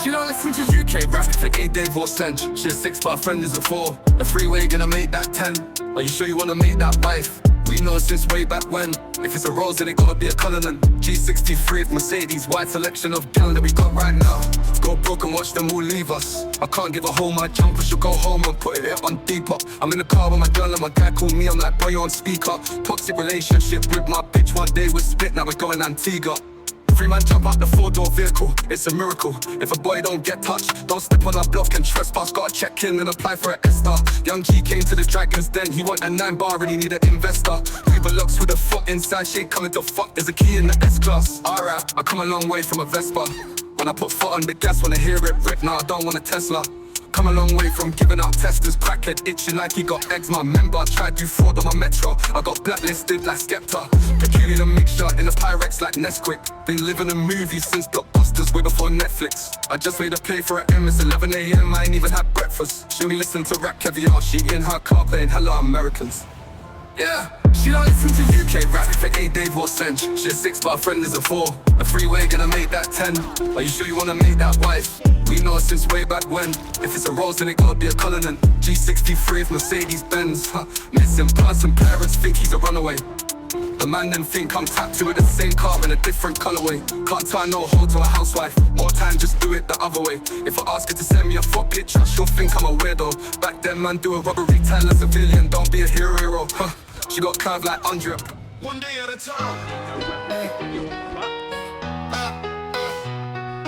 She don't listen to UK rap, like 8 days or send. She's 6 but her friend is a 4. The freeway gonna make that 10. Are you sure you wanna make that wife? We know since way back when. If it's a rose then it gotta be a Cullinan. G63 with Mercedes, wide selection of gal that we got right now. Go broke and watch them all leave us. I can't give a home my jumper, she'll go home and put it on Depop. I'm in the car with my girl and my guy call me, I'm like, boy, you on speaker. Toxic relationship with my bitch, one day we're split, now we're going Antigua. Free man jump out the 4-door vehicle, it's a miracle. If a boy don't get touched, don't step on our block and trespass. Gotta check in and apply for an S-star. Young G came to the Dragons Den, he want a 9-bar, really need an investor. Uber looks with a foot inside, she ain't coming to fuck, there's a key in the S-Class. Alright, I come a long way from a Vespa. When I put foot on the gas, wanna hear it rip, nah, I don't want a Tesla. Come a long way from giving out testers, crackhead itching like he got eczema. Member, tried to fraud on my metro, I got blacklisted like Skepta. Peculiar mixture in a Pyrex like Nesquik. Been living in movies since blockbusters, way before Netflix. I just made her pay for her M, it's 11 AM, I ain't even had breakfast. She only listen to rap caviar, she in her car playing Hello Americans. Yeah, she don't listen to UK rap, for 8 days or send. She's 6 but her friend is a 4. The freeway gonna make that 10. Are you sure you wanna make that wife? We know since way back when. If it's a rose then it gotta be a Cullinan. G63 with Mercedes Benz. Missing person, parents think he's a runaway. The man then think I'm tapped to with the same car in a different colorway. Can't tie no hold to a housewife, more time just do it the other way. If I ask her to send me a foot picture, she'll think I'm a weirdo. Back then man do a robbery, tell a civilian, don't be a hero. She got curved like Andrea. One day at a time.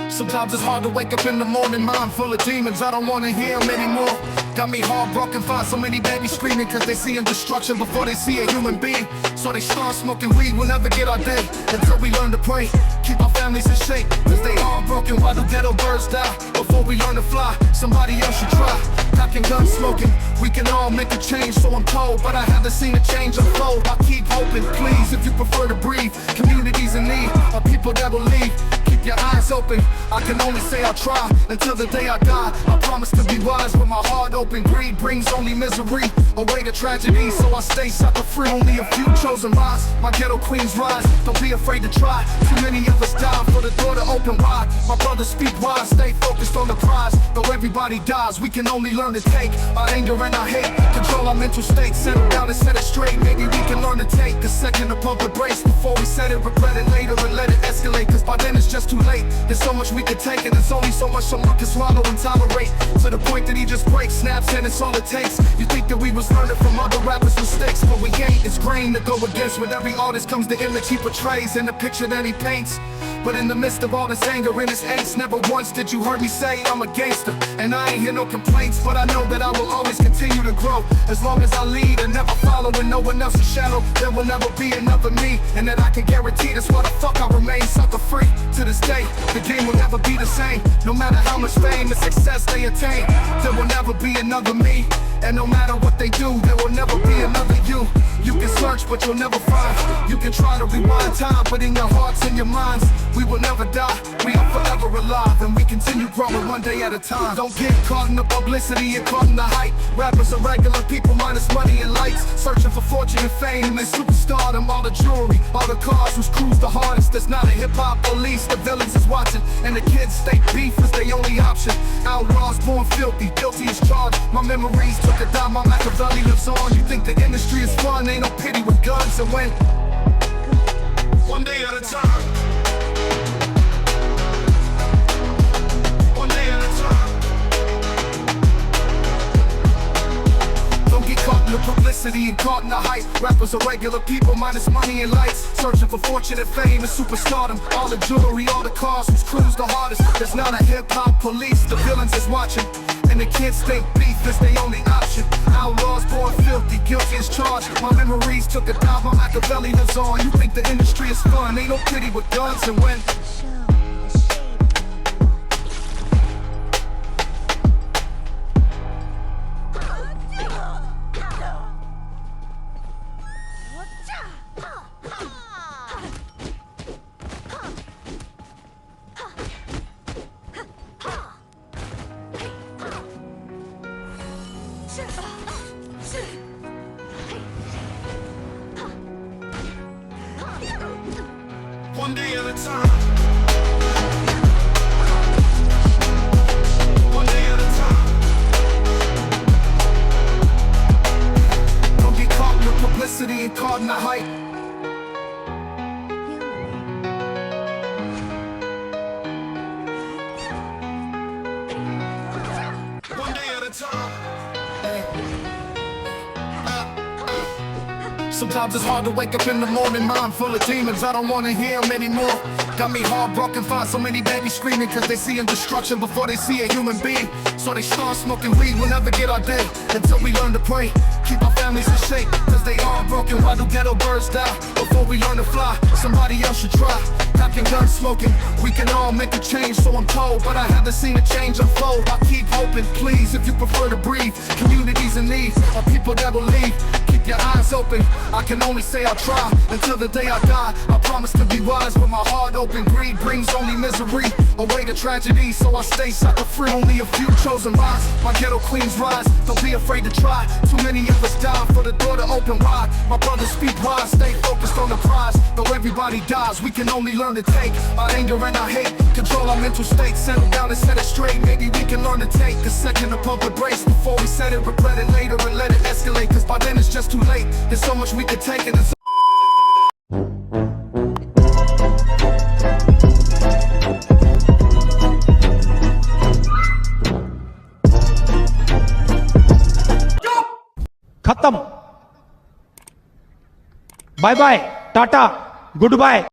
Sometimes it's hard to wake up in the morning, mind full of demons, I don't wanna hear them anymore. Got me heartbroken, find so many babies screaming cause they seeing destruction before they see a human being. So they start smoking weed, we'll never get our day until we learn to pray. Keep our families in shape, cause they all broken while the ghetto birds die. Before we learn to fly, somebody else should try. Packing guns smoking, we can all make a change, so I'm told. But I haven't seen a change unfold, I keep hoping. Please, if you prefer to breathe, communities in need are people that will leave. Keep your eyes open, I can only say I'll try until the day I die. I promise to be wise with my heart open. Greed brings only misery, away to tragedy, so I stay sucker free. Only a few chosen rise, my ghetto queens rise. Don't be afraid to try, too many of us die for the door to open wide. My brothers speak wise, stay focused on the prize. Though everybody dies, we can only learn to take our anger and our hate, control our mental state, settle down and set it straight. Maybe we can learn to take a second to pump the brakes before we set it, regret it later and let it escalate. Cause by then it's just too late, there's so much we could take and there's only so much someone can swallow and tolerate. To the point that he just breaks, snaps and it's all it takes. You think that we was learning from other rappers' mistakes, but we ain't. It's grain to go against. With every artist comes the image he portrays and the picture that he paints. But in the midst of all this anger and this angst, never once did you hear me say I'm a gangster. And I ain't hear no complaints, but I know that I will always continue to grow. As long as I lead and never follow in no one else's shadow, there will never be another me. And that I can guarantee that's why the fuck I remain sucker free. To this day, the game will never be the same. No matter how much fame and success they attain, there will never be another me. And no matter what they do, there will never be another you. You can search, but you'll never find. You can try to rewind time, but in your hearts and your minds, we will never die. We are forever alive, and we continue growing one day at a time. Don't get caught in the publicity and caught in the hype. Rappers are regular people minus money and lights, searching for fortune and fame and superstardom. All the jewelry, all the cars whose cruise the hardest. There's not a hip-hop police, the villains is watching, and the kids stay beef is their only option. Outlaws born filthy, guilty as charged. My memories took a dive, my Machiavelli lives on. You think the industry is fun, ain't no pity with guns. And when one day at a time. publicity and caught in the hype. Rappers are regular people minus money and lights, searching for fortune and fame and superstardom. All the jewelry, all the cars, whose crew's the hardest. There's not a hip-hop police, the villains is watching, and the kids think beef is their only option. Outlaws born filthy, guilty as charged. My memories took a dive, my Machiavelli lives on. You think the industry is fun, ain't no pity with guns. And when one day at a time. One day at a time. Don't get caught with publicity and caught in the hype. One day at a time. Sometimes it's hard to wake up in the morning, mind full of demons, I don't wanna hear them anymore. Got me heartbroken, find so many babies screaming cause they seeing destruction before they see a human being. So they start smoking weed, we'll never get our day until we learn to pray. Keep our families in shape, cause they all broken. Why do ghetto birds die before we learn to fly? Somebody else should try. Packing guns, smoking, we can all make a change, so I'm told. But I haven't seen a change unfold. I keep hoping, please, if you prefer to breathe. Communities in need are people that will leave. Keep your eyes open, I can only say I'll try until the day I die. I promise to be wise with my heart open. Greed brings only misery, away to tragedy, so I stay sucker free. Only a few chosen rise, my ghetto queens rise. Don't be afraid to try, too many of us die for the door to open wide. My brothers speak wise, stay focused on the prize. Though everybody dies, we can only learn to take our anger and our hate, control our mental state, settle down and set it straight. Maybe we can learn to take a second to pump a brace before we set it, regret it later and let it escalate. Cause by then it's just too late, there's so much we could take and it's खत्म। Bye bye, tata, good bye.